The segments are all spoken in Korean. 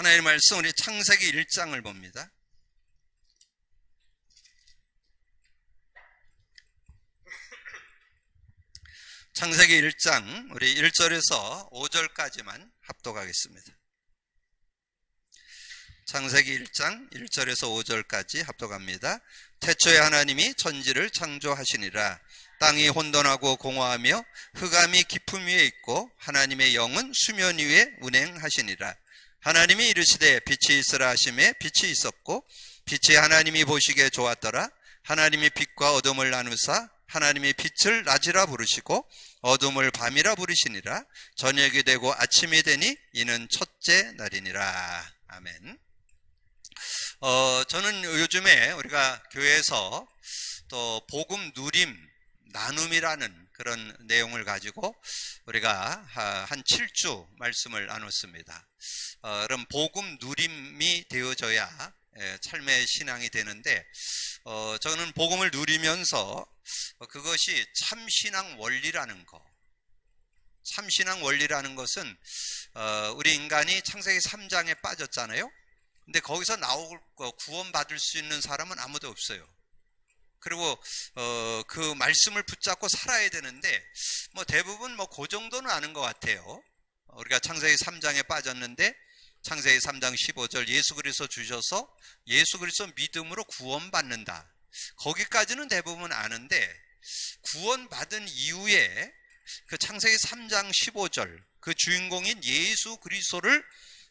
하나님의 말씀 우리 창세기 1장을 봅니다. 창세기 1장 우리 1절에서 5절까지만 합독하겠습니다. 창세기 1장 1절에서 5절까지 합독합니다. 태초에 하나님이 천지를 창조하시니라. 땅이 혼돈하고 공허하며 흑암이 깊음 위에 있고 하나님의 영은 수면 위에 운행하시니라. 하나님이 이르시되 빛이 있으라 하시매 빛이 있었고 빛이 하나님이 보시기에 좋았더라. 하나님이 빛과 어둠을 나누사 하나님이 빛을 낮이라 부르시고 어둠을 밤이라 부르시니라. 저녁이 되고 아침이 되니 이는 첫째 날이니라. 아멘. 저는 요즘에 우리가 교회에서 또 복음 누림 나눔이라는 그런 내용을 가지고 우리가 한 7주 말씀을 나눴습니다. 그럼 복음 누림이 되어져야 삶의 신앙이 되는데, 저는 복음을 누리면서 그것이 참신앙 원리라는 거, 참신앙 원리라는 것은 우리 인간이 창세기 3장에 빠졌잖아요. 근데 거기서 나올 구원받을 수 있는 사람은 아무도 없어요. 그리고 그 말씀을 붙잡고 살아야 되는데 대부분 그 정도는 아는 것 같아요. 우리가 창세기 3장에 빠졌는데 창세기 3장 15절 예수 그리스도 주셔서 예수 그리스도 믿음으로 구원받는다. 거기까지는 대부분 아는데 구원받은 이후에 그 창세기 3장 15절 그 주인공인 예수 그리스도를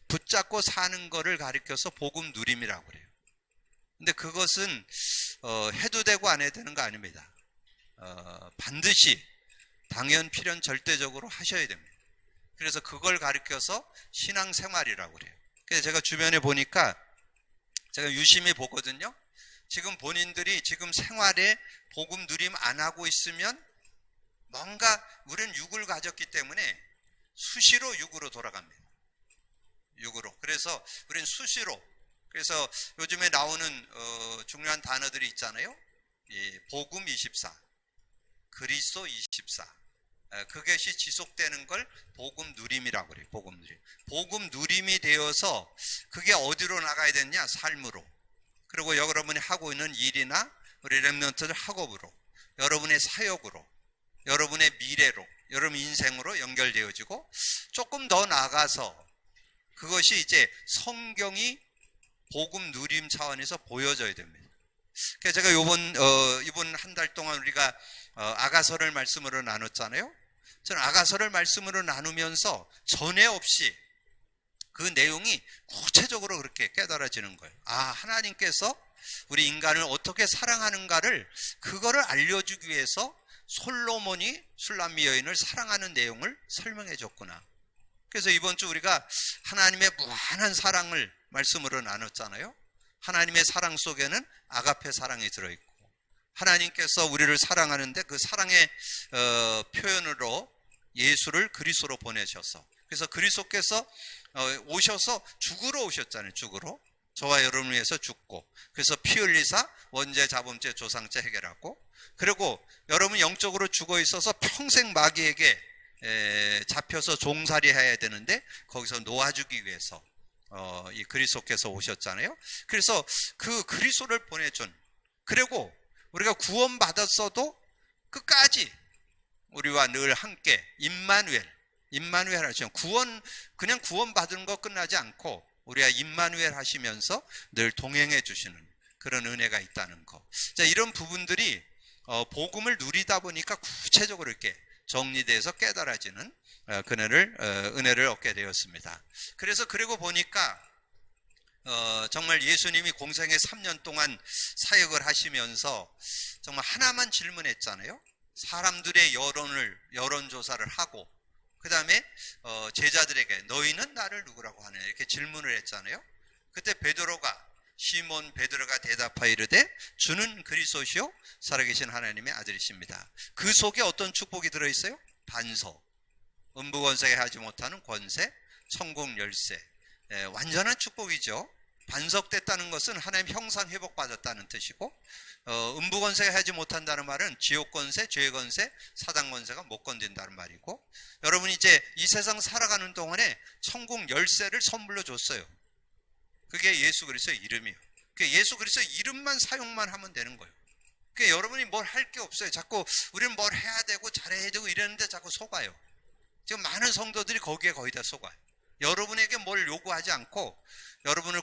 붙잡고 사는 거를 가리켜서 복음 누림이라고 그래요. 근데 그것은 해도 되고 안 해도 되는 거 아닙니다. 반드시 당연 필연 절대적으로 하셔야 됩니다. 그래서 그걸 가리켜서 신앙생활이라고 그래요. 그래서 제가 주변에 보니까 제가 유심히 보거든요. 지금 본인들이 지금 생활에 복음 누림 안 하고 있으면 뭔가 우리는 육을 가졌기 때문에 수시로 육으로 돌아갑니다. 육으로. 그래서 우리는 수시로. 그래서 요즘에 나오는 중요한 단어들이 있잖아요. 복음 24, 그리스도 24. 그것이 지속되는 걸 복음 누림이라고 그래요. 복음 누림. 복음 누림이 되어서 그게 어디로 나가야 되느냐? 삶으로. 그리고 여러분이 하고 있는 일이나 우리 렘넌트들 학업으로, 여러분의 사역으로, 여러분의 미래로, 여러분 인생으로 연결되어지고 조금 더 나아가서 그것이 이제 성경이 복음 누림 차원에서 보여져야 됩니다. 그래서 제가 이번 한 달 동안 우리가 아가서를 말씀으로 나눴잖아요. 저는 아가서를 말씀으로 나누면서 전에 없이 그 내용이 구체적으로 그렇게 깨달아지는 거예요. 하나님께서 우리 인간을 어떻게 사랑하는가를 그거를 알려주기 위해서 솔로몬이 술람미 여인을 사랑하는 내용을 설명해 줬구나. 그래서 이번 주 우리가 하나님의 무한한 사랑을 말씀으로 나눴잖아요. 하나님의 사랑 속에는 아가페 사랑이 들어있고 하나님께서 우리를 사랑하는데 그 사랑의 표현으로 예수를 그리스도로 보내셔서 그래서 그리스도께서 오셔서 죽으러 오셨잖아요. 죽으러. 저와 여러분을 위해서 죽고 그래서 피 흘리사 원죄 자범죄 조상죄 해결하고 그리고 여러분 영적으로 죽어 있어서 평생 마귀에게 잡혀서 종살이 해야 되는데 거기서 놓아주기 위해서 이 그리스도께서 오셨잖아요. 그래서 그 그리스도를 보내준 그리고 우리가 구원받았어도 끝까지 우리와 늘 함께 임마누엘 하시면 그냥 구원받은 거 끝나지 않고 우리가 임마누엘 하시면서 늘 동행해 주시는 그런 은혜가 있다는 거. 자, 이런 부분들이 복음을 누리다 보니까 구체적으로 이렇게 정리돼서 깨달아지는 은혜를 얻게 되었습니다. 그래서 그리고 보니까 정말 예수님이 공생애 3년 동안 사역을 하시면서 정말 하나만 질문했잖아요. 사람들의 여론조사를 하고 그 다음에 제자들에게 너희는 나를 누구라고 하느냐 이렇게 질문을 했잖아요. 그때 시몬 베드로가 대답하여 이르되 주는 그리스도시요 살아계신 하나님의 아들이십니다. 그 속에 어떤 축복이 들어있어요? 반석, 음부권세에 하지 못하는 권세, 천국 열쇠. 완전한 축복이죠. 반석됐다는 것은 하나님 형상 회복받았다는 뜻이고 음부권세가 하지 못한다는 말은 지옥권세, 죄권세, 사단권세가 못 건든다는 말이고 여러분이 이제 이 세상 살아가는 동안에 천국 열쇠를 선물로 줬어요. 그게 예수 그리스도의 이름이에요. 예수 그리스도의 이름만 사용만 하면 되는 거예요. 여러분이 뭘 할 게 없어요. 자꾸 우리는 뭘 해야 되고 잘해야 되고 이러는데 자꾸 속아요. 지금 많은 성도들이 거기에 거의 다 속아요. 여러분에게 뭘 요구하지 않고 여러분을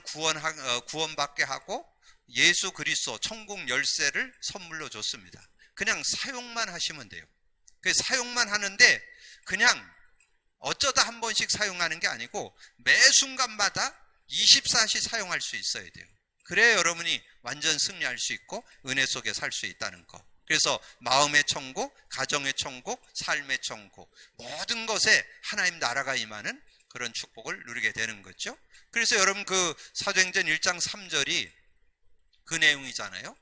구원받게 하고 예수 그리스도 천국 열쇠를 선물로 줬습니다. 그냥 사용만 하시면 돼요. 사용만 하는데 그냥 어쩌다 한 번씩 사용하는 게 아니고 매 순간마다 24시 사용할 수 있어야 돼요. 그래야 여러분이 완전 승리할 수 있고 은혜 속에 살 수 있다는 거. 그래서 마음의 천국, 가정의 천국, 삶의 천국, 모든 것에 하나님 나라가 임하는 그런 축복을 누리게 되는 거죠. 그래서 여러분 사도행전 1장 3절이 그 내용이잖아요.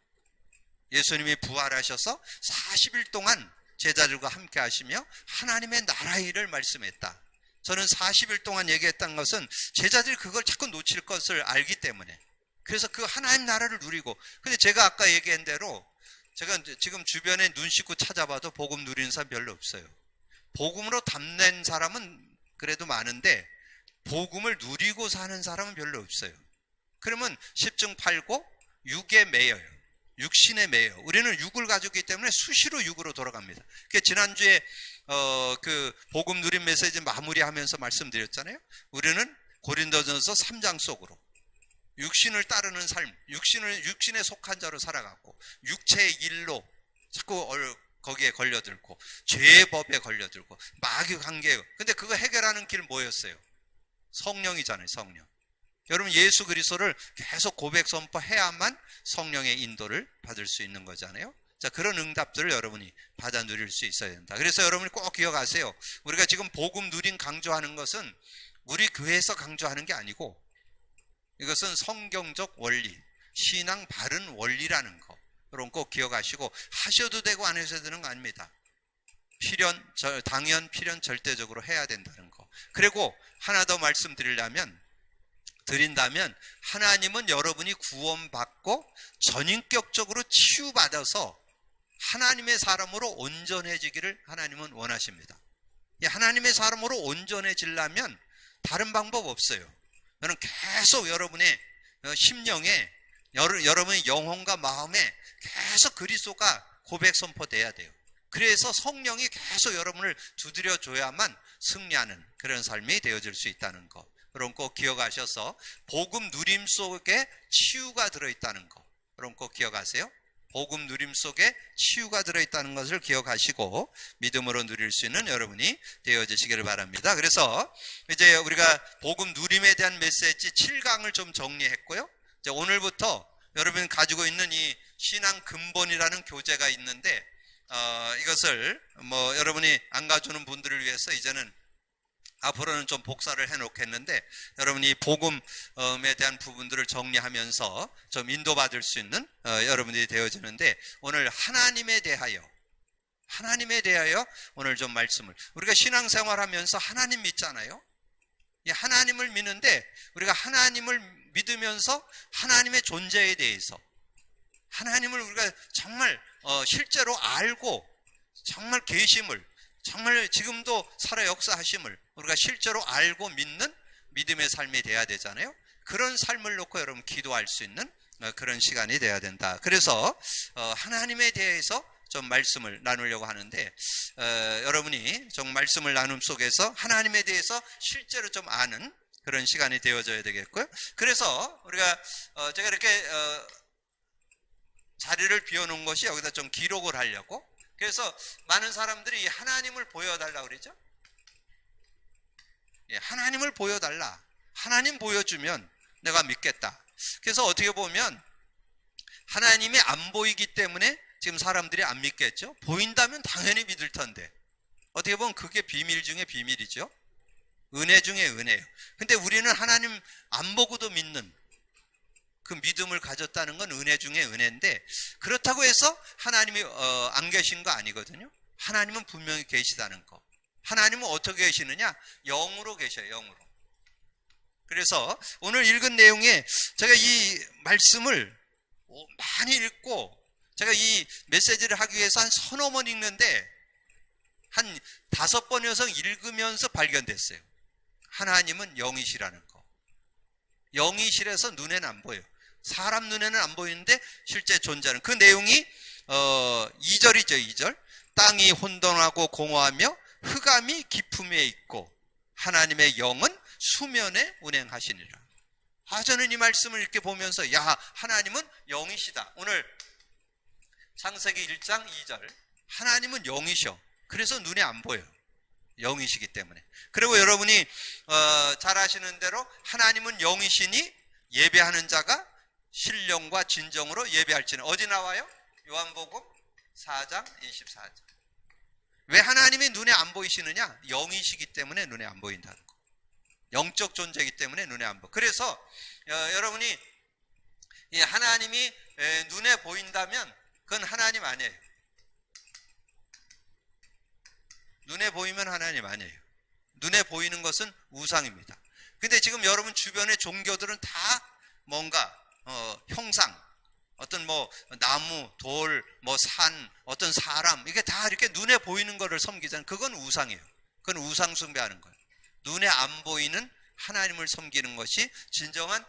예수님이 부활하셔서 40일 동안 제자들과 함께 하시며 하나님의 나라의 일을 말씀했다. 저는 40일 동안 얘기했던 것은 제자들이 그걸 자꾸 놓칠 것을 알기 때문에, 그래서 그 하나님 나라를 누리고, 근데 제가 아까 얘기한 대로 제가 지금 주변에 눈 씻고 찾아봐도 복음 누리는 사람 별로 없어요. 복음으로 담낸 사람은 그래도 많은데 복음을 누리고 사는 사람은 별로 없어요. 그러면 10중 8구 육에 매여요. 육신에 매여. 우리는 육을 가지고 있기 때문에 수시로 육으로 돌아갑니다. 지난주에 그 복음 누림 메시지 마무리하면서 말씀드렸잖아요. 우리는 고린도전서 3장 속으로 육신을 따르는 삶, 육신에 속한 자로 살아가고 육체의 일로 자꾸 거기에 걸려들고 죄의 법에 걸려들고 마귀 관계. 근데 그거 해결하는 길 뭐였어요? 성령이잖아요. 성령. 여러분 예수 그리스도를 계속 고백 선포해야만 성령의 인도를 받을 수 있는 거잖아요. 자, 그런 응답들을 여러분이 받아 누릴 수 있어야 된다. 그래서 여러분이 꼭 기억하세요. 우리가 지금 복음 누림 강조하는 것은 우리 교회에서 강조하는 게 아니고 이것은 성경적 원리, 신앙 바른 원리라는 거. 여러분 꼭 기억하시고 하셔도 되고 안 하셔도 되는 거 아닙니다. 당연, 필연, 절대적으로 해야 된다는 거. 그리고 하나 더 말씀드린다면 하나님은 여러분이 구원받고 전인격적으로 치유받아서 하나님의 사람으로 온전해지기를 하나님은 원하십니다. 하나님의 사람으로 온전해지려면 다른 방법 없어요. 저는 계속 여러분의 심령에, 여러분의 영혼과 마음에 계속 그리스도가 고백 선포돼야 돼요. 그래서 성령이 계속 여러분을 두드려줘야만 승리하는 그런 삶이 되어질 수 있다는 거. 여러분 꼭 기억하셔서 복음 누림 속에 치유가 들어있다는 거. 여러분 꼭 기억하세요. 복음 누림 속에 치유가 들어있다는 것을 기억하시고 믿음으로 누릴 수 있는 여러분이 되어지시기를 바랍니다. 그래서 이제 우리가 복음 누림에 대한 메시지 7강을 좀 정리했고요. 이제 오늘부터 여러분이 가지고 있는 이 신앙 근본이라는 교재가 있는데 이것을 여러분이 안 가져오는 분들을 위해서 이제는 앞으로는 좀 복사를 해놓겠는데 여러분이 복음에 대한 부분들을 정리하면서 좀 인도받을 수 있는 여러분들이 되어지는데 오늘 하나님에 대하여 오늘 좀 말씀을, 우리가 신앙생활하면서 하나님 믿잖아요. 하나님을 믿는데 우리가 하나님을 믿으면서 하나님의 존재에 대해서, 하나님을 우리가 정말 실제로 알고 정말 계심을, 정말 지금도 살아 역사하심을 우리가 실제로 알고 믿는 믿음의 삶이 돼야 되잖아요. 그런 삶을 놓고 여러분 기도할 수 있는 그런 시간이 돼야 된다. 그래서 하나님에 대해서 좀 말씀을 나누려고 하는데 여러분이 좀 말씀을 나눔 속에서 하나님에 대해서 실제로 좀 아는 그런 시간이 되어져야 되겠고요. 그래서 우리가 제가 이렇게 자리를 비워놓은 것이 여기다 좀 기록을 하려고. 그래서 많은 사람들이 하나님을 보여달라고 그러죠. 하나님을 보여달라. 하나님 보여주면 내가 믿겠다. 그래서 어떻게 보면 하나님이 안 보이기 때문에 지금 사람들이 안 믿겠죠. 보인다면 당연히 믿을 텐데 어떻게 보면 그게 비밀 중에 비밀이죠. 은혜 중에 은혜예요. 근데 우리는 하나님 안 보고도 믿는 그 믿음을 가졌다는 건 은혜 중에 은혜인데, 그렇다고 해서 하나님이 안 계신 거 아니거든요. 하나님은 분명히 계시다는 거. 하나님은 어떻게 계시느냐? 영으로 계셔요. 영으로. 그래서 오늘 읽은 내용에 제가 이 말씀을 많이 읽고 제가 이 메시지를 하기 위해서 한 서너 번 읽는데 한 5번 이상 읽으면서 발견됐어요. 하나님은 영이시라는 거. 영이시라서 눈에는 안 보여요. 사람 눈에는 안 보이는데 실제 존재하는 그 내용이 2절이죠. 2절. 땅이 혼돈하고 공허하며 흑암이 깊음에 있고 하나님의 영은 수면에 운행하시니라. 저는 이 말씀을 이렇게 보면서 하나님은 영이시다. 오늘 창세기 1장 2절. 하나님은 영이셔. 그래서 눈에 안 보여요. 영이시기 때문에. 그리고 여러분이 잘 아시는 대로 하나님은 영이시니 예배하는 자가 신령과 진정으로 예배할지는 어디 나와요? 요한복음 4장 24절. 왜 하나님이 눈에 안 보이시느냐? 영이시기 때문에 눈에 안 보인다는 거. 영적 존재이기 때문에 눈에 안 보여. 그래서 여러분이 하나님이 눈에 보인다면 그건 하나님 아니에요. 눈에 보이면 하나님 아니에요. 눈에 보이는 것은 우상입니다. 근데 지금 여러분 주변의 종교들은 다 뭔가 형상, 어떤 나무, 돌, 산, 어떤 사람, 이게 다 이렇게 눈에 보이는 거를 섬기잖아요. 그건 우상이에요. 그건 우상 숭배하는 거예요. 눈에 안 보이는 하나님을 섬기는 것이 진정한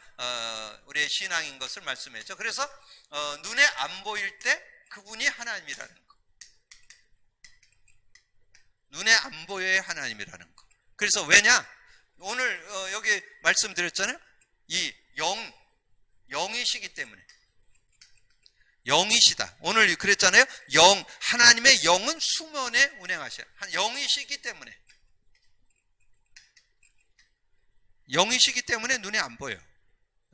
우리의 신앙인 것을 말씀했죠. 그래서 눈에 안 보일 때 그분이 하나님이라는 거. 눈에 안 보여야 하나님이라는 거. 그래서 왜냐? 오늘 여기 말씀드렸잖아요. 이 영이시기 때문에. 영이시다. 오늘 그랬잖아요. 하나님의 영은 수면에 운행하셔요. 영이시기 때문에. 영이시기 때문에 눈에 안 보여요.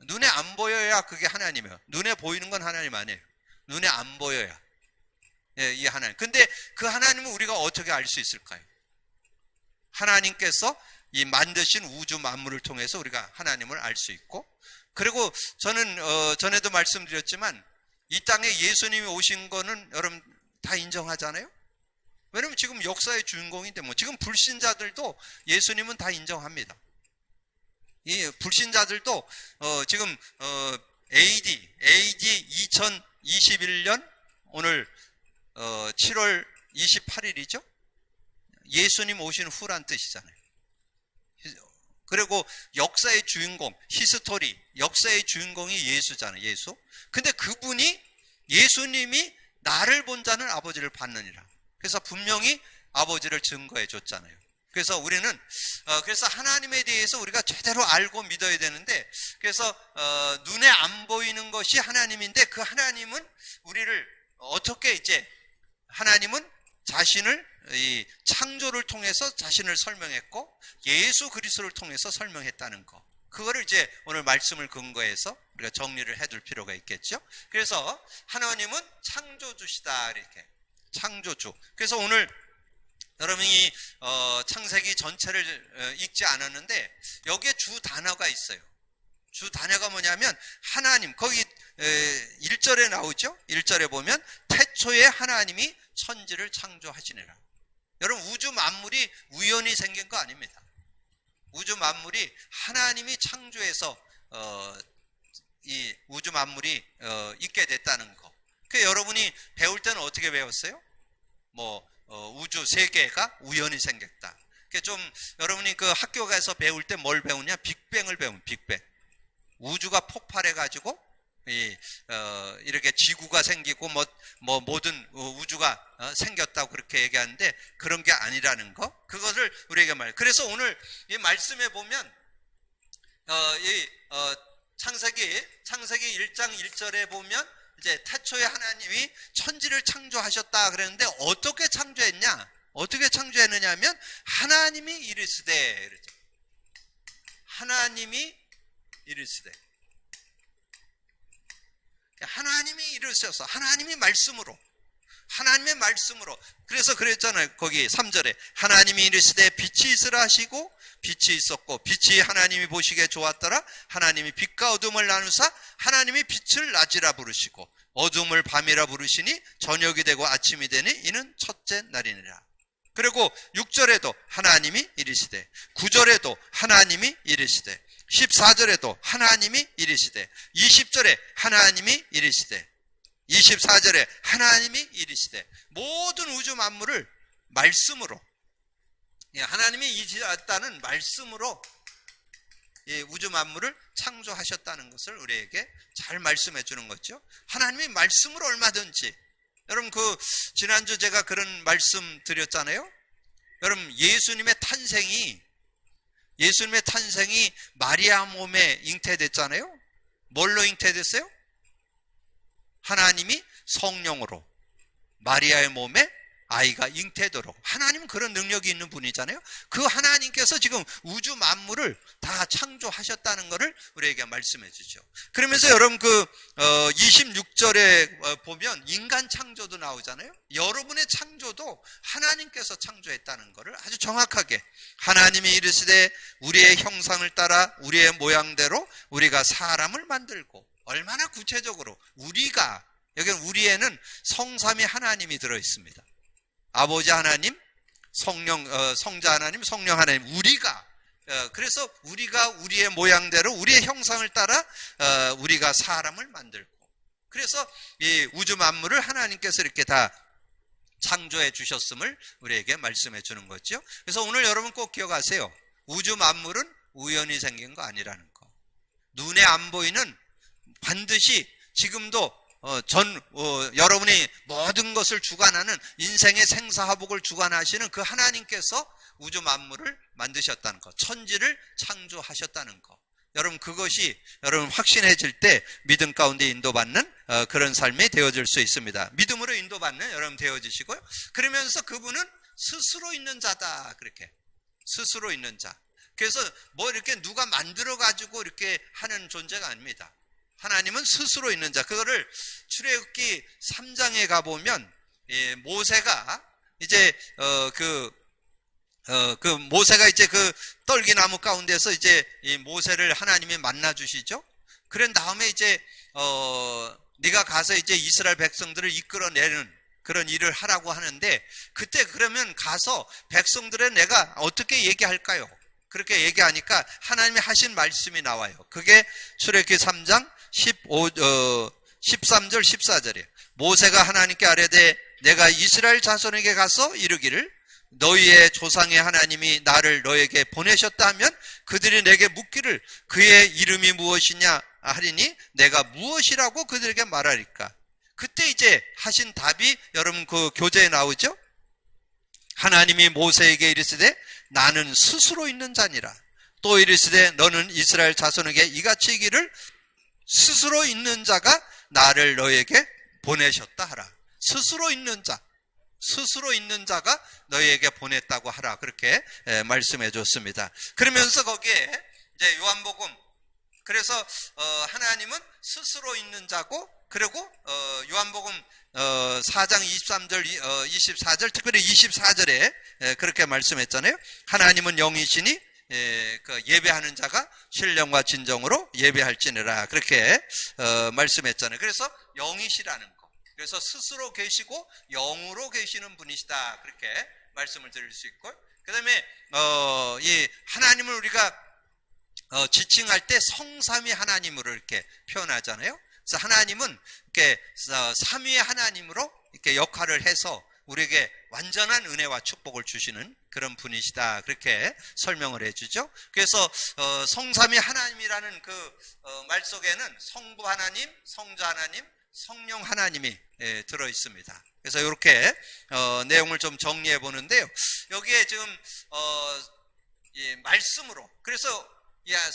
눈에 안 보여야 그게 하나님이에요. 눈에 보이는 건 하나님 아니에요. 눈에 안 보여야. 이 하나님. 근데 그 하나님은 우리가 어떻게 알 수 있을까요? 하나님께서 이 만드신 우주 만물을 통해서 우리가 하나님을 알 수 있고, 그리고 저는 전에도 말씀드렸지만 이 땅에 예수님이 오신 거는 여러분 다 인정하잖아요. 왜냐면 지금 역사의 주인공인데 지금 불신자들도 예수님은 다 인정합니다. 이 불신자들도 지금 AD 2021년 오늘 7월 28일이죠. 예수님 오신 후란 뜻이잖아요. 그리고 역사의 주인공, 히스토리, 역사의 주인공이 예수잖아요. 예수. 근데 그분이 예수님이 나를 본 자는 아버지를 받느니라. 그래서 분명히 아버지를 증거해 줬잖아요. 그래서 우리는 그래서 하나님에 대해서 우리가 제대로 알고 믿어야 되는데, 그래서 눈에 안 보이는 것이 하나님인데 그 하나님은 우리를 어떻게 하나님은 자신을 이 창조를 통해서 자신을 설명했고 예수 그리스도를 통해서 설명했다는 거. 그거를 오늘 말씀을 근거해서 우리가 정리를 해둘 필요가 있겠죠. 그래서 하나님은 창조주시다, 이렇게. 창조주. 그래서 오늘 여러분이 창세기 전체를 읽지 않았는데 여기에 주 단어가 있어요. 주 단어가 뭐냐면 하나님. 거기 1절에 나오죠. 1절에 보면 태초에 하나님이 천지를 창조하시니라. 여러분 우주 만물이 우연히 생긴 거 아닙니다. 우주 만물이 하나님이 창조해서 이 우주 만물이 있게 됐다는 거. 그 여러분이 배울 때는 어떻게 배웠어요? 우주 세계가 우연히 생겼다. 좀 여러분이 그 학교 가서 배울 때 뭘 배우냐? 빅뱅을 배우면 빅뱅. 우주가 폭발해가지고 이렇게 지구가 생기고 모든 우주가 생겼다고 그렇게 얘기하는데 그런 게 아니라는 거. 그것을 우리에게 그래서 오늘 이 말씀에 보면 창세기 1장 1절에 보면 태초에 하나님이 천지를 창조하셨다 그랬는데 어떻게 창조했냐? 어떻게 창조했느냐 하면 하나님이 이르시되, 하나님이 이르시되. 하나님이 이르셔서 하나님이 말씀으로, 하나님의 말씀으로. 그래서 그랬잖아요. 거기 3절에 하나님이 이르시되 빛이 있으라 하시고 빛이 있었고 빛이 하나님이 보시기에 좋았더라. 하나님이 빛과 어둠을 나누사 하나님이 빛을 낮이라 부르시고 어둠을 밤이라 부르시니 저녁이 되고 아침이 되니 이는 첫째 날이니라. 그리고 6절에도 하나님이 이르시되, 9절에도 하나님이 이르시되, 14절에도 하나님이 이르시되, 20절에 하나님이 이르시되, 24절에 하나님이 이르시되. 모든 우주 만물을 말씀으로, 하나님이 이르셨다는 말씀으로 이 우주 만물을 창조하셨다는 것을 우리에게 잘 말씀해 주는 거죠. 하나님이 말씀으로 얼마든지, 여러분 그 지난주 제가 그런 말씀 드렸잖아요. 여러분 예수님의 탄생이 마리아 몸에 잉태됐잖아요. 뭘로 잉태됐어요? 하나님이 성령으로 마리아의 몸에 아이가 잉태되도록, 하나님은 그런 능력이 있는 분이잖아요. 그 하나님께서 지금 우주 만물을 다 창조하셨다는 것을 우리에게 말씀해 주죠. 그러면서 여러분 그 26절에 보면 인간 창조도 나오잖아요. 여러분의 창조도 하나님께서 창조했다는 것을 아주 정확하게, 하나님이 이르시되 우리의 형상을 따라 우리의 모양대로 우리가 사람을 만들고, 얼마나 구체적으로 우리가, 여기는 우리에는 성삼위 하나님이 들어 있습니다. 아버지 하나님, 성자 하나님, 성령 하나님, 우리가, 그래서 우리가 우리의 모양대로 우리의 형상을 따라 우리가 사람을 만들고, 그래서 이 우주 만물을 하나님께서 이렇게 다 창조해 주셨음을 우리에게 말씀해 주는 거죠. 그래서 오늘 여러분 꼭 기억하세요. 우주 만물은 우연히 생긴 거 아니라는 거. 눈에 안 보이는, 반드시 지금도 여러분이 모든 것을 주관하는, 인생의 생사화복을 주관하시는 그 하나님께서 우주 만물을 만드셨다는 것, 천지를 창조하셨다는 것. 여러분 그것이 여러분 확신해질 때 믿음 가운데 인도받는 그런 삶이 되어질 수 있습니다. 믿음으로 인도받는 여러분 되어지시고요. 그러면서 그분은 스스로 있는 자다, 그렇게 스스로 있는 자. 그래서 뭐 이렇게 누가 만들어 가지고 이렇게 하는 존재가 아닙니다. 하나님은 스스로 있는 자. 그거를 출애굽기 3장에 가보면 모세가 이제 모세가 이제 그 떨기나무 가운데서 이제 이 모세를 하나님이 만나 주시죠. 그런 다음에 이제 네가 가서 이제 이스라엘 백성들을 이끌어내는 그런 일을 하라고 하는데, 그때 그러면 가서 백성들의 내가 어떻게 얘기할까요? 그렇게 얘기하니까 하나님이 하신 말씀이 나와요. 그게 출애굽기 3장 13절 14절이에요. 모세가 하나님께 아뢰되 내가 이스라엘 자손에게 가서 이르기를 너희의 조상의 하나님이 나를 너에게 보내셨다 하면 그들이 내게 묻기를 그의 이름이 무엇이냐 하리니 내가 무엇이라고 그들에게 말하리까. 그때 이제 하신 답이 여러분 그 교재에 나오죠. 하나님이 모세에게 이르시되 나는 스스로 있는 자니라. 또 이르시되 너는 이스라엘 자손에게 이같이 이기를 스스로 있는 자가 나를 너에게 보내셨다 하라. 스스로 있는 자가 너희에게 보냈다고 하라. 그렇게 말씀해 줬습니다. 그러면서 거기에 이제 요한복음, 그래서 하나님은 스스로 있는 자고, 그리고 요한복음 4장 23절 24절 특별히 24절에 그렇게 말씀했잖아요. 하나님은 영이시니 예배하는 자가 신령과 진정으로 예배할지니라. 그렇게 말씀했잖아요. 그래서 영이시라는 거, 그래서 스스로 계시고 영으로 계시는 분이시다, 그렇게 말씀을 드릴 수 있고, 그 다음에 이 하나님을 우리가 지칭할 때 성삼위 하나님으로 이렇게 표현하잖아요. 그래서 하나님은 이렇게 삼위의 하나님으로 이렇게 역할을 해서 우리에게 완전한 은혜와 축복을 주시는 그런 분이시다, 그렇게 설명을 해주죠. 그래서 성삼위 하나님이라는 그 말 속에는 성부 하나님, 성자 하나님, 성령 하나님이 들어 있습니다. 그래서 이렇게 내용을 좀 정리해 보는데요. 여기에 지금 말씀으로, 그래서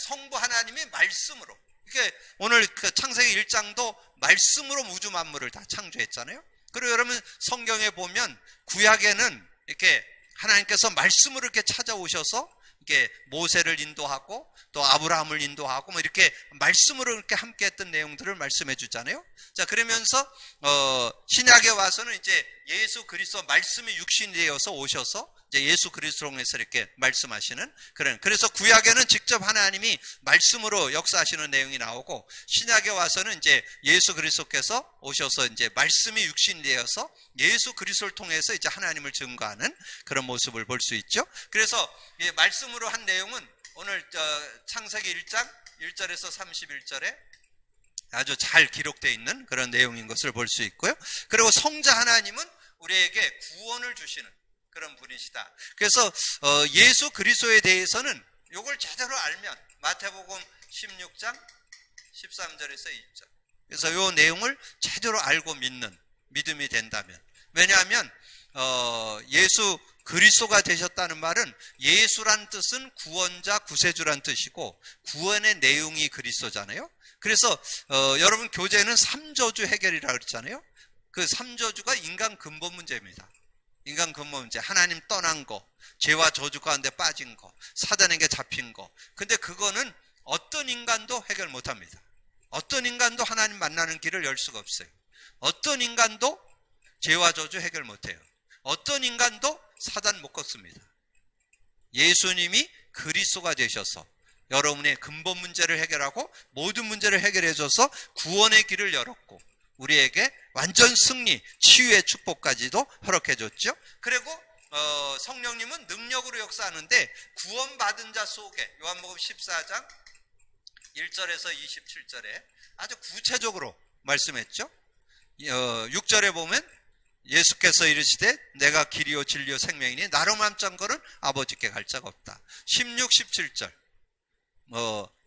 성부 하나님이 말씀으로, 이게 오늘 그 창세기 1장도 말씀으로 우주 만물을 다 창조했잖아요. 그리고 여러분 성경에 보면 구약에는 이렇게 하나님께서 말씀으로 이렇게 찾아오셔서 이렇게 모세를 인도하고 또 아브라함을 인도하고 뭐 이렇게 말씀으로 이렇게 함께 했던 내용들을 말씀해 주잖아요. 자, 그러면서 신약에 와서는 이제 예수 그리스도 말씀이 육신이 되어서 오셔서 이제 예수 그리스도로 통해서 이렇게 말씀하시는 그래서 구약에는 직접 하나님이 말씀으로 역사하시는 내용이 나오고, 신약에 와서는 이제 예수 그리스도께서 오셔서 이제 말씀이 육신이 되어서 예수 그리스도를 통해서 이제 하나님을 증거하는 그런 모습을 볼 수 있죠. 그래서 이 말씀으로 한 내용은 오늘 창세기 1장 1절에서 31절에 아주 잘 기록되어 있는 그런 내용인 것을 볼 수 있고요. 그리고 성자 하나님은 우리에게 구원을 주시는 그런 분이시다. 그래서 예수 그리스도에 대해서는 이걸 제대로 알면 마태복음 16장 13절에서 20절. 그래서 이 내용을 제대로 알고 믿는 믿음이 된다면, 왜냐하면 예수 그리스도가 되셨다는 말은, 예수란 뜻은 구원자, 구세주란 뜻이고 구원의 내용이 그리스도잖아요. 그래서 여러분 교재는 3저주 해결이라고 그랬잖아요. 그 3저주가 인간 근본 문제입니다. 인간 근본 문제. 하나님 떠난 거, 죄와 저주 가운데 빠진 거, 사단에게 잡힌 거. 근데 그거는 어떤 인간도 해결 못합니다. 어떤 인간도 하나님 만나는 길을 열 수가 없어요. 어떤 인간도 죄와 저주 해결 못해요. 어떤 인간도 사단 못 걷습니다. 예수님이 그리스도가 되셔서 여러분의 근본 문제를 해결하고 모든 문제를 해결해 줘서 구원의 길을 열었고, 우리에게 완전 승리, 치유의 축복까지도 허락해 줬죠. 그리고 성령님은 능력으로 역사하는데, 구원받은 자 속에 요한복음 14장 1절에서 27절에 아주 구체적으로 말씀했죠. 6절에 보면 예수께서 이르시되 내가 길이요 진리요 생명이니 나로 맘짠 거는 아버지께 갈 자가 없다. 16, 17절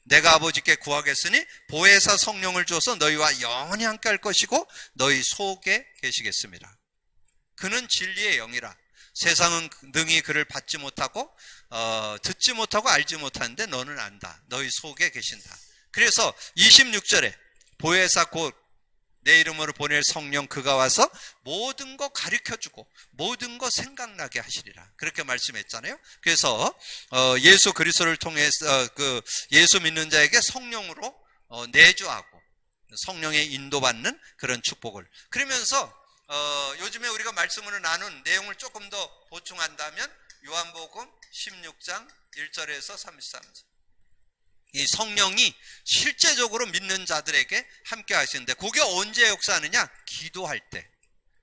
내가 아버지께 구하겠으니 보혜사 성령을 줘서 너희와 영원히 함께 할 것이고 너희 속에 계시겠습니다. 그는 진리의 영이라 세상은 능히 그를 받지 못하고 듣지 못하고 알지 못하는데 너는 안다. 너희 속에 계신다. 그래서 26절에 보혜사 곧 내 이름으로 보낼 성령 그가 와서 모든 거 가르쳐주고 모든 거 생각나게 하시리라. 그렇게 말씀했잖아요. 그래서 예수 그리스도를 통해서 예수 믿는 자에게 성령으로 내주하고 성령의 인도받는 그런 축복을. 그러면서 요즘에 우리가 말씀으로 나눈 내용을 조금 더 보충한다면 요한복음 16장 1절에서 33절. 이 성령이 실제적으로 믿는 자들에게 함께 하시는데, 그게 언제 역사하느냐? 기도할 때.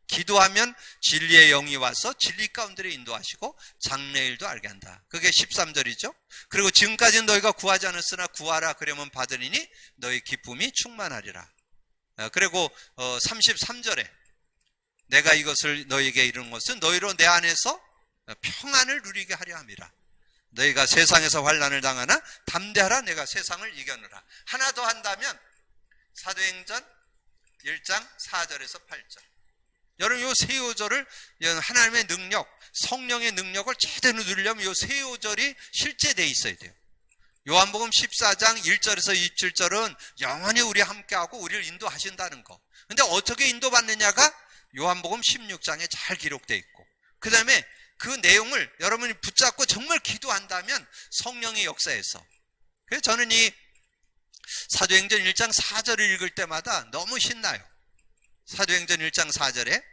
기도하면 진리의 영이 와서 진리 가운데 인도하시고 장래일도 알게 한다. 그게 13절이죠. 그리고 지금까지는 너희가 구하지 않았으나 구하라 그러면 받으리니 너희 기쁨이 충만하리라. 그리고 33절에 내가 이것을 너희에게 이루는 것은 너희로 내 안에서 평안을 누리게 하려 함이라. 너희가 세상에서 환난을 당하나 담대하라. 내가 세상을 이겨노라. 하나 더 한다면 사도행전 1장 4절에서 8절. 여러분 이 세 요절을, 하나님의 능력, 성령의 능력을 제대로 누리려면 이 세 요절이 실제되어 있어야 돼요. 요한복음 14장 1절에서 27절은 영원히 우리 함께하고 우리를 인도하신다는 거. 근데 어떻게 인도받느냐가 요한복음 16장에 잘 기록되어 있고, 그 다음에 그 내용을 여러분이 붙잡고 정말 기도한다면 성령의 역사에서. 그래서 저는 이 사도행전 1장 4절을 읽을 때마다 너무 신나요. 사도행전 1장 4절에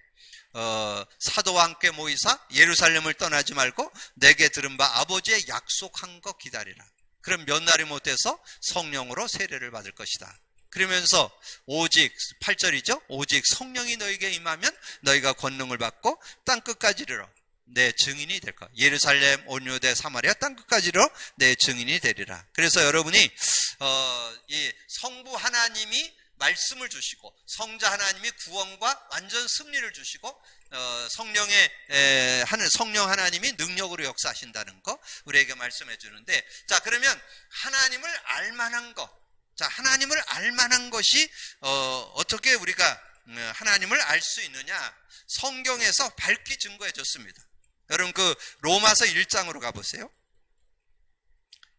사도와 함께 모이사 예루살렘을 떠나지 말고 내게 들은 바 아버지의 약속한 것 기다리라. 그럼 몇 날이 못해서 성령으로 세례를 받을 것이다. 그러면서 오직 8절이죠. 오직 성령이 너에게 임하면 너희가 권능을 받고 땅끝까지 이르러 내 증인이 될 것. 예루살렘, 온 유대, 사마리아 땅끝까지로 내 증인이 되리라. 그래서 여러분이 이 성부 하나님이 말씀을 주시고 성자 하나님이 구원과 완전 승리를 주시고 성령 하나님이 능력으로 역사하신다는 거 우리에게 말씀해 주는데, 자 그러면 하나님을 알만한 것, 자 하나님을 알만한 것이 어떻게 우리가 하나님을 알 수 있느냐? 성경에서 밝히 증거해 줬습니다. 여러분 그 로마서 1장으로 가보세요.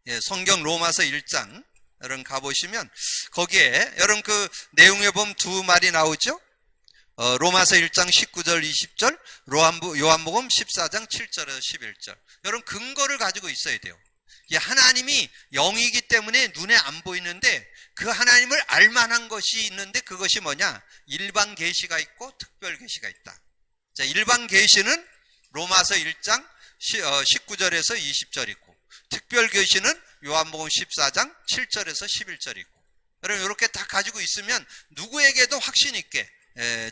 예, 성경 로마서 1장 여러분 가보시면 거기에 여러분 그 내용에 보면 두 말이 나오죠. 로마서 1장 19절 20절, 요한복음 14장 7절에서 11절. 여러분 근거를 가지고 있어야 돼요. 이 하나님이 영이기 때문에 눈에 안 보이는데 그 하나님을 알만한 것이 있는데, 그것이 뭐냐? 일반 계시가 있고 특별 계시가 있다. 자, 일반 계시는 로마서 1장 19절에서 20절이고, 특별 계시는 요한복음 14장 7절에서 11절이고. 여러분 이렇게 다 가지고 있으면 누구에게도 확신 있게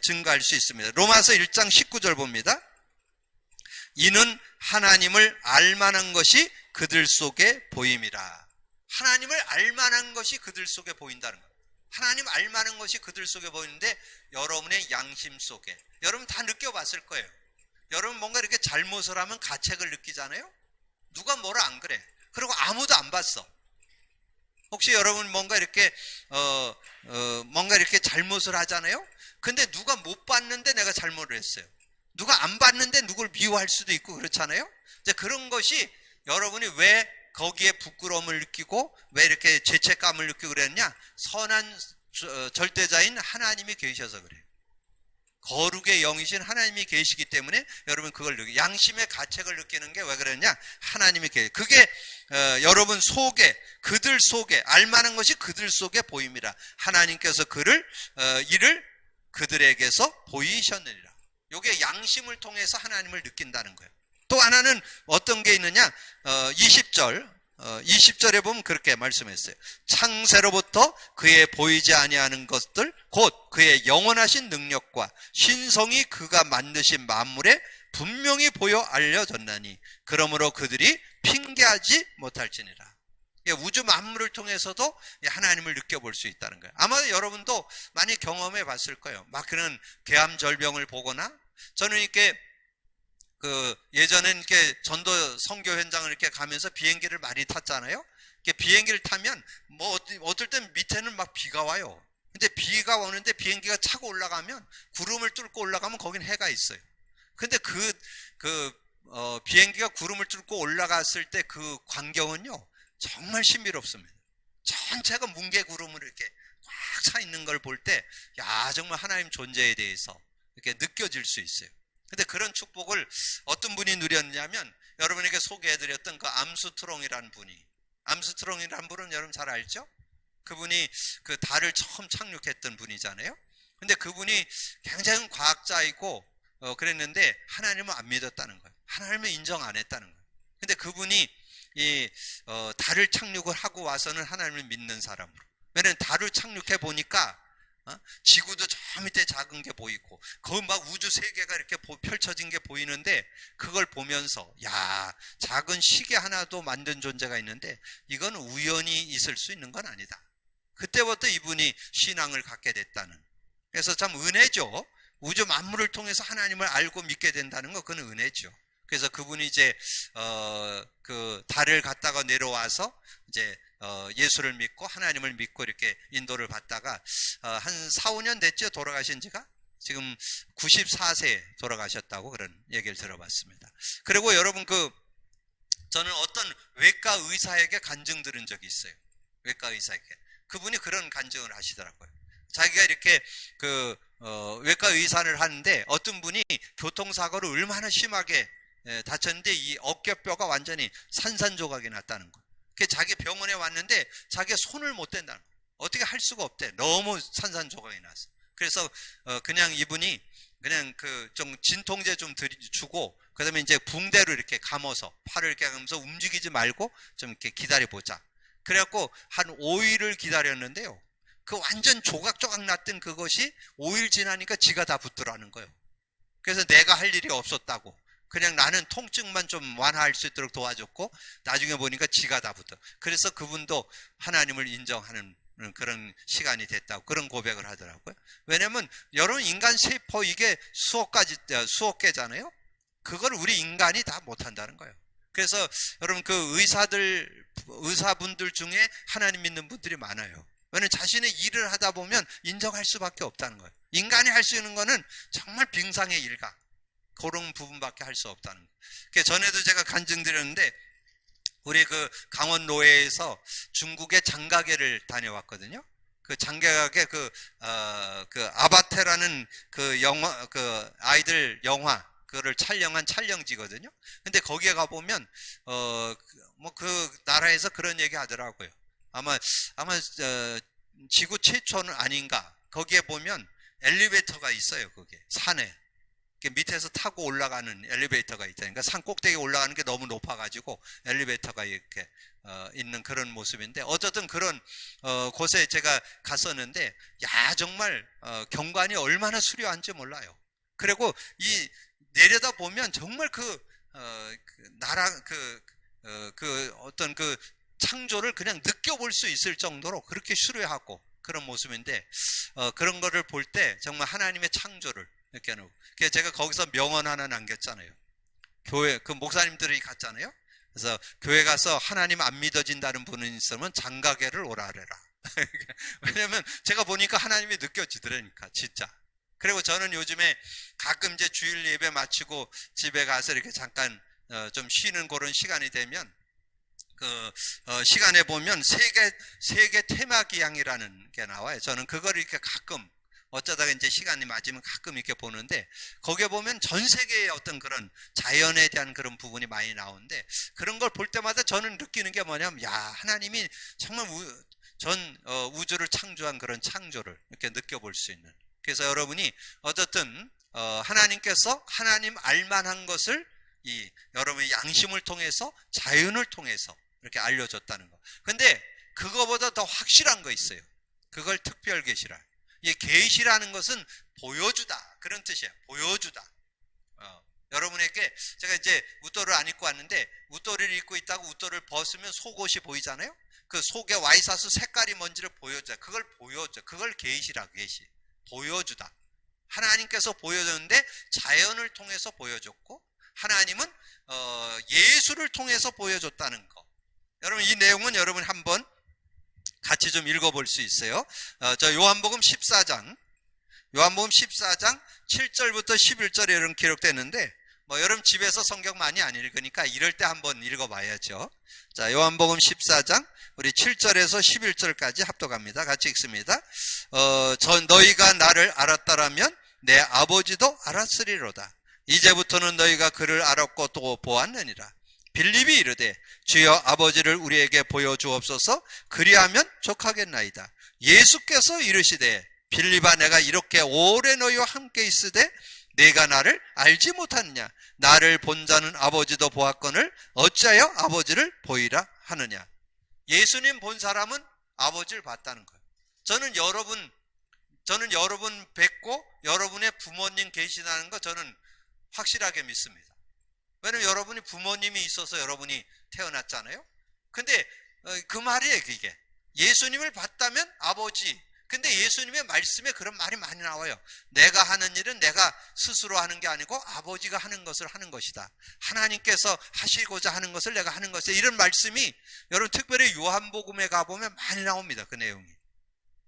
증거할 수 있습니다. 로마서 1장 19절 봅니다. 이는 하나님을 알만한 것이 그들 속에 보임이라. 하나님을 알만한 것이 그들 속에 보인다는 겁니다. 하나님 알만한 것이 그들 속에 보이는데 여러분의 양심 속에, 여러분 다 느껴봤을 거예요. 여러분 뭔가 이렇게 잘못을 하면 가책을 느끼잖아요. 누가 뭐라 안 그래. 그리고 아무도 안 봤어. 혹시 여러분 뭔가 이렇게 뭔가 이렇게 잘못을 하잖아요. 근데 누가 못 봤는데 내가 잘못을 했어요. 누가 안 봤는데 누굴 미워할 수도 있고 그렇잖아요. 이제 그런 것이 여러분이 왜 거기에 부끄러움을 느끼고 왜 이렇게 죄책감을 느끼고 그랬냐? 선한 절대자인 하나님이 계셔서 그래요. 거룩의 영이신 하나님이 계시기 때문에 여러분 그걸 양심의 가책을 느끼는 게 왜 그러냐? 하나님이 계세요. 그게 여러분 속에, 그들 속에, 알만한 것이 그들 속에 보임이라. 하나님께서 이를 그들에게서 보이셨느니라. 이게 양심을 통해서 하나님을 느낀다는 거예요. 또 하나는 어떤 게 있느냐? 20절에 보면 그렇게 말씀했어요. 창세로부터 그의 보이지 아니하는 것들 곧 그의 영원하신 능력과 신성이 그가 만드신 만물에 분명히 보여 알려졌나니 그러므로 그들이 핑계하지 못할지니라. 우주 만물을 통해서도 하나님을 느껴볼 수 있다는 거예요. 아마 여러분도 많이 경험해 봤을 거예요. 막 그런 계암절병을 보거나, 저는 이렇게 예전엔 이렇게 전도 선교 현장을 이렇게 가면서 비행기를 많이 탔잖아요. 비행기를 타면 어떨 땐 밑에는 막 비가 와요. 근데 비가 오는데 비행기가 차고 올라가면, 구름을 뚫고 올라가면 거긴 해가 있어요. 근데 비행기가 구름을 뚫고 올라갔을 때 그 광경은요, 정말 신비롭습니다. 전체가 뭉게구름으로 이렇게 꽉 차 있는 걸 볼 때, 야, 정말 하나님 존재에 대해서 이렇게 느껴질 수 있어요. 근데 그런 축복을 어떤 분이 누렸냐면, 여러분에게 소개해드렸던 그 암스트롱이라는 분은 여러분 잘 알죠? 그분이 그 달을 처음 착륙했던 분이잖아요. 근데 그분이 굉장히 과학자이고 그랬는데 하나님을 안 믿었다는 거예요. 하나님을 인정 안 했다는 거예요. 근데 그분이 달을 착륙을 하고 와서는 하나님을 믿는 사람으로. 왜냐면 달을 착륙해 보니까 지구도 저 밑에 작은 게 보이고 거기 막 우주 세계가 이렇게 펼쳐진 게 보이는데, 그걸 보면서 야, 작은 시계 하나도 만든 존재가 있는데 이건 우연히 있을 수 있는 건 아니다. 그때부터 이분이 신앙을 갖게 됐다는. 그래서 참 은혜죠. 우주 만물을 통해서 하나님을 알고 믿게 된다는 거, 그건 은혜죠. 그래서 그분이 이제 그 달을 갔다가 내려와서 이제 예수를 믿고 하나님을 믿고 이렇게 인도를 받다가 한 4, 5년 됐죠. 돌아가신 지가. 지금 94세에 돌아가셨다고 그런 얘기를 들어봤습니다. 그리고 여러분 저는 어떤 외과 의사에게 간증 들은 적이 있어요. 외과 의사에게. 그분이 그런 간증을 하시더라고요. 자기가 이렇게 외과 의사를 하는데 어떤 분이 교통사고를 얼마나 심하게 다쳤는데 이 어깨뼈가 완전히 산산조각이 났다는 거예요. 자기 병원에 왔는데 자기가 손을 못 댄다는 거예요. 어떻게 할 수가 없대. 너무 산산조각이 났어. 그래서 그냥 이분이 그냥 좀 진통제 좀 주고, 그 다음에 이제 붕대로 이렇게 감아서 팔을 이렇게 감아서 움직이지 말고 좀 이렇게 기다려보자. 그래갖고 한 5일을 기다렸는데요. 그 완전 조각조각 났던 그것이 5일 지나니까 지가 다 붙더라는 거예요. 그래서 내가 할 일이 없었다고. 그냥 나는 통증만 좀 완화할 수 있도록 도와줬고, 나중에 보니까 지가 다 붙어. 그래서 그분도 하나님을 인정하는 그런 시간이 됐다고 그런 고백을 하더라고요. 왜냐면 여러분, 인간 세포 이게 수억 개잖아요. 그걸 우리 인간이 다 못한다는 거예요. 그래서 여러분 의사분들 중에 하나님 믿는 분들이 많아요. 왜냐면 자신의 일을 하다 보면 인정할 수밖에 없다는 거예요. 인간이 할 수 있는 거는 정말 빙상의 일각, 그런 부분밖에 할 수 없다는 거예요. 그래서 전에도 제가 간증드렸는데, 우리 강원 노예에서 중국의 장가게를 다녀왔거든요. 그 장가게 아바테라는 영화, 아이들 영화, 그거를 촬영한 촬영지거든요. 근데 거기에 가보면, 그 나라에서 그런 얘기 하더라고요. 아마 지구 최초는 아닌가. 거기에 보면 엘리베이터가 있어요. 그게 산에 밑에서 타고 올라가는 엘리베이터가 있다니까. 그러니까 산 꼭대기에 올라가는 게 너무 높아가지고 엘리베이터가 이렇게 있는 그런 모습인데, 어쨌든 그런 곳에 제가 갔었는데, 야, 정말 경관이 얼마나 수려한지 몰라요. 그리고 내려다 보면 정말 어떤 창조를 그냥 느껴볼 수 있을 정도로 그렇게 수려하고 그런 모습인데, 그런 거를 볼 때 정말 하나님의 창조를 느껴놓고. 그래서 제가 거기서 명언 하나 남겼잖아요. 교회 목사님들이 갔잖아요. 그래서 교회 가서 하나님 안 믿어진다는 분이 있으면 장가계를 오라래라. 왜냐면 제가 보니까 하나님이 느껴지더라니까, 진짜. 그리고 저는 요즘에 가끔 이제 주일 예배 마치고 집에 가서 이렇게 잠깐 좀 쉬는 그런 시간이 되면 시간에 보면 세계 테마 기항이라는 게 나와요. 저는 그걸 이렇게 가끔 어쩌다가 이제 시간이 맞으면 가끔 이렇게 보는데, 거기에 보면 전 세계의 어떤 그런 자연에 대한 그런 부분이 많이 나오는데, 그런 걸 볼 때마다 저는 느끼는 게 뭐냐면, 야, 하나님이 정말 전 우주를 창조한 그런 창조를 이렇게 느껴볼 수 있는. 그래서 여러분이 어쨌든 하나님께서 하나님 알만한 것을 여러분의 양심을 통해서, 자연을 통해서 이렇게 알려줬다는 거. 근데 그거보다 더 확실한 거 있어요. 그걸 특별 계시라. 이 계시라는 것은 보여주다, 그런 뜻이에요. 보여주다. 여러분에게 제가 이제 웃도를 안 입고 왔는데, 웃도리를 입고 있다고 웃도를 벗으면 속옷이 보이잖아요. 그 속에 와이사스 색깔이 뭔지를 보여줘. 그걸 보여줘. 그걸 계시라. 계시. 보여주다. 하나님께서 보여줬는데 자연을 통해서 보여줬고, 하나님은 예수를 통해서 보여줬다는 거. 여러분, 이 내용은 여러분 한번 같이 좀 읽어볼 수 있어요. 저 요한복음 14장 7절부터 11절에 이런 기록되는데, 여러분 집에서 성경 많이 안 읽으니까 이럴 때 한번 읽어봐야죠. 자, 요한복음 14장 우리 7절에서 11절까지 합독합니다. 같이 읽습니다. 너희가 나를 알았다라면 내 아버지도 알았으리로다. 이제부터는 너희가 그를 알았고 또 보았느니라. 빌립이 이르되 주여 아버지를 우리에게 보여주옵소서. 그리하면 족하겠나이다. 예수께서 이르시되 빌립아, 내가 이렇게 오래 너희와 함께 있으되 내가 나를 알지 못하느냐? 나를 본 자는 아버지도 보았거늘 어찌하여 아버지를 보이라 하느냐? 예수님 본 사람은 아버지를 봤다는 거예요. 저는 여러분 뵙고 여러분의 부모님 계시다는 거 저는 확실하게 믿습니다. 왜냐면 여러분이 부모님이 있어서 여러분이 태어났잖아요. 근데 그 말이에요, 그게. 예수님을 봤다면 아버지. 근데 예수님의 말씀에 그런 말이 많이 나와요. 내가 하는 일은 내가 스스로 하는 게 아니고 아버지가 하는 것을 하는 것이다. 하나님께서 하시고자 하는 것을 내가 하는 것이다. 이런 말씀이 여러분 특별히 요한복음에 가보면 많이 나옵니다. 그 내용이.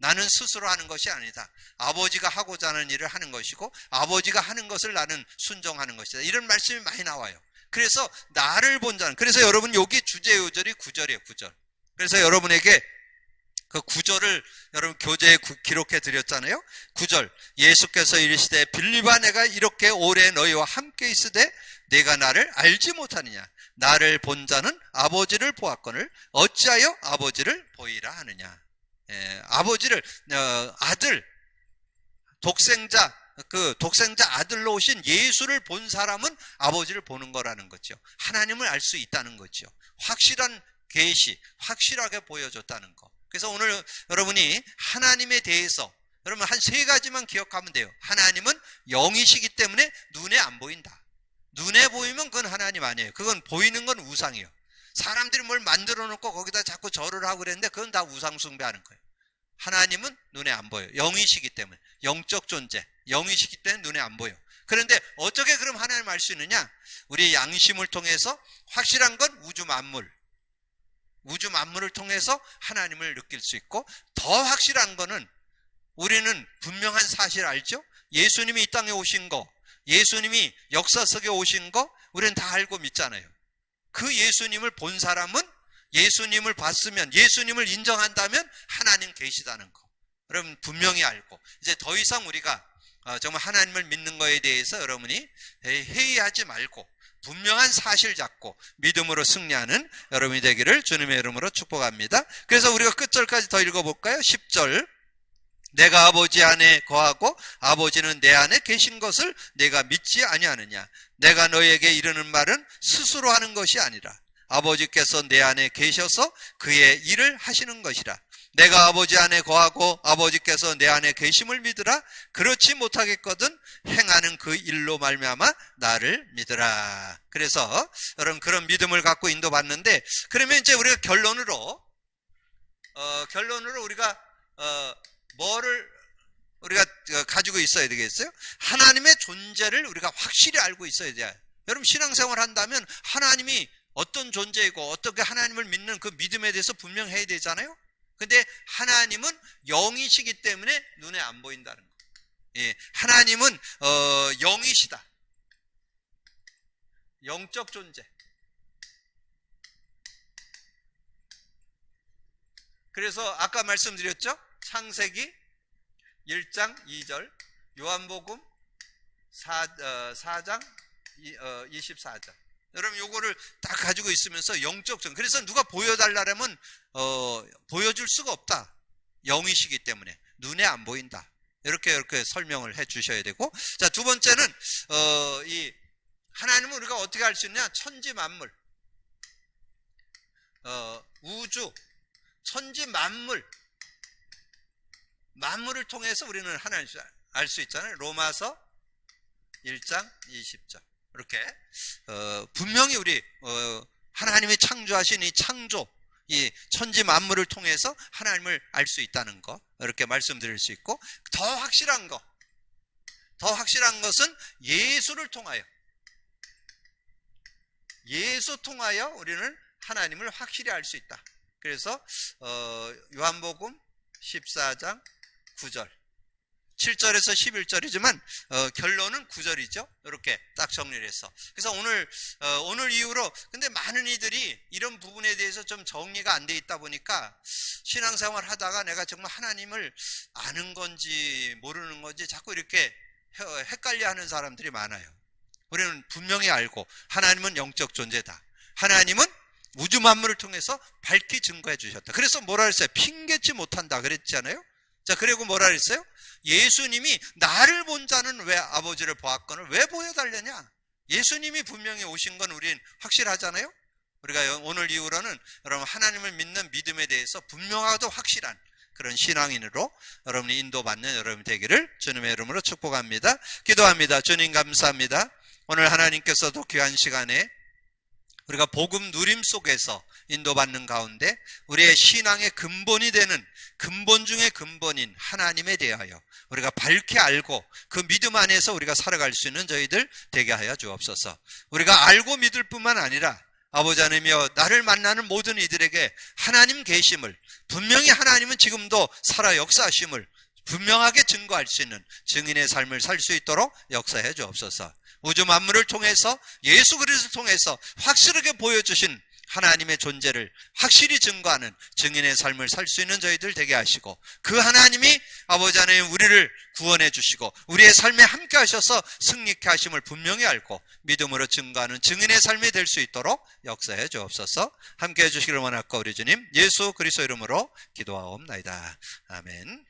나는 스스로 하는 것이 아니다. 아버지가 하고자 하는 일을 하는 것이고 아버지가 하는 것을 나는 순종하는 것이다. 이런 말씀이 많이 나와요. 그래서 나를 본 자는, 그래서 여러분 여기 주제 요절이 9절이에요. 9절. 그래서 여러분에게 그 9절을 여러분 교재에 기록해 드렸잖아요. 9절. 예수께서 이르시되 빌립아, 내가 이렇게 오래 너희와 함께 있으되 내가 나를 알지 못하느냐? 나를 본 자는 아버지를 보았거늘 어찌하여 아버지를 보이라 하느냐? 아버지를, 아들, 독생자 아들로 오신 예수를 본 사람은 아버지를 보는 거라는 거죠. 하나님을 알 수 있다는 거죠. 확실한 계시, 확실하게 보여줬다는 거. 그래서 오늘 여러분이 하나님에 대해서 여러분 한 3가지만 기억하면 돼요. 하나님은 영이시기 때문에 눈에 안 보인다. 눈에 보이면 그건 하나님 아니에요. 그건 보이는 건 우상이에요. 사람들이 뭘 만들어 놓고 거기다 자꾸 절을 하고 그랬는데 그건 다 우상 숭배하는 거예요. 하나님은 눈에 안 보여요. 영이시기 때문에. 영적 존재, 영이시기 때문에 눈에 안 보여. 그런데 어떻게 그럼 하나님을 알 수 있느냐? 우리의 양심을 통해서. 확실한 건 우주 만물을 통해서 하나님을 느낄 수 있고, 더 확실한 거는 우리는 분명한 사실 알죠? 예수님이 이 땅에 오신 거, 예수님이 역사 속에 오신 거 우리는 다 알고 믿잖아요. 그 예수님을 본 사람은, 예수님을 봤으면, 예수님을 인정한다면 하나님 계시다는 거 여러분 분명히 알고, 이제 더 이상 우리가 정말 하나님을 믿는 거에 대해서 여러분이 회의하지 말고 분명한 사실 잡고 믿음으로 승리하는 여러분이 되기를 주님의 이름으로 축복합니다. 그래서 우리가 끝절까지 더 읽어볼까요? 10절. 내가 아버지 안에 거하고 아버지는 내 안에 계신 것을 내가 믿지 아니하느냐? 내가 너에게 이르는 말은 스스로 하는 것이 아니라 아버지께서 내 안에 계셔서 그의 일을 하시는 것이라. 내가 아버지 안에 거하고 아버지께서 내 안에 계심을 믿으라. 그렇지 못하겠거든 행하는 그 일로 말미암아 나를 믿으라. 그래서 여러분 그런 믿음을 갖고 인도받는데, 그러면 이제 우리가 결론으로 우리가 뭐를 우리가 가지고 있어야 되겠어요? 하나님의 존재를 우리가 확실히 알고 있어야 돼요. 여러분 신앙생활 한다면 하나님이 어떤 존재이고 어떻게 하나님을 믿는 그 믿음에 대해서 분명해야 되잖아요. 근데 하나님은 영이시기 때문에 눈에 안 보인다는 거. 예, 하나님은 영이시다. 영적 존재. 그래서 아까 말씀드렸죠? 창세기 1장 2절, 요한복음 4장 24절. 여러분 요거를 딱 가지고 있으면서 영적 존재. 그래서 누가 보여달라면 보여줄 수가 없다. 영이시기 때문에 눈에 안 보인다. 이렇게 설명을 해 주셔야 되고, 자, 두 번째는 이 하나님은 우리가 어떻게 알 수 있냐? 천지 만물, 우주, 천지 만물을 통해서 우리는 하나님을 알 수 있잖아요. 로마서 1장 20절. 이렇게 분명히 우리 하나님이 창조하신 이 창조, 이 천지 만물을 통해서 하나님을 알 수 있다는 거, 이렇게 말씀드릴 수 있고, 더 확실한 것은 예수를 통하여, 예수 통하여 우리는 하나님을 확실히 알 수 있다. 그래서 요한복음 14장 9절, 7절에서 11절이지만 결론은 9절이죠. 이렇게 딱 정리를 해서. 그래서 오늘 이후로, 근데 많은 이들이 이런 부분에 대해서 좀 정리가 안 돼 있다 보니까 신앙생활 하다가 내가 정말 하나님을 아는 건지 모르는 건지 자꾸 이렇게 헷갈려 하는 사람들이 많아요. 우리는 분명히 알고, 하나님은 영적 존재다. 하나님은 우주 만물을 통해서 밝히 증거해 주셨다. 그래서 뭐라 그랬어요? 핑계치 못한다 그랬잖아요. 자, 그리고 뭐라 그랬어요? 예수님이 나를 본 자는 왜 아버지를 보았거늘 왜 보여달라냐? 예수님이 분명히 오신 건 우린 확실하잖아요. 우리가 오늘 이후로는 여러분 하나님을 믿는 믿음에 대해서 분명하고 확실한 그런 신앙인으로 여러분이 인도받는 여러분 되기를 주님의 이름으로 축복합니다. 기도합니다. 주님 감사합니다. 오늘 하나님께서도 귀한 시간에 우리가 복음 누림 속에서 인도받는 가운데 우리의 신앙의 근본이 되는, 근본 중의 근본인 하나님에 대하여 우리가 밝게 알고 그 믿음 안에서 우리가 살아갈 수 있는 저희들 되게 하여 주옵소서. 우리가 알고 믿을 뿐만 아니라 아버지 하나님이여, 나를 만나는 모든 이들에게 하나님 계심을, 분명히 하나님은 지금도 살아 역사하심을 분명하게 증거할 수 있는 증인의 삶을 살 수 있도록 역사해 주옵소서. 우주 만물을 통해서, 예수 그리스도를 통해서 확실하게 보여주신 하나님의 존재를 확실히 증거하는 증인의 삶을 살 수 있는 저희들 되게 하시고, 그 하나님이 아버지 하나님 우리를 구원해 주시고 우리의 삶에 함께 하셔서 승리케 하심을 분명히 알고 믿음으로 증거하는 증인의 삶이 될 수 있도록 역사해 주옵소서. 함께 해 주시기를 원할까 우리 주님 예수 그리스도 이름으로 기도하옵나이다. 아멘.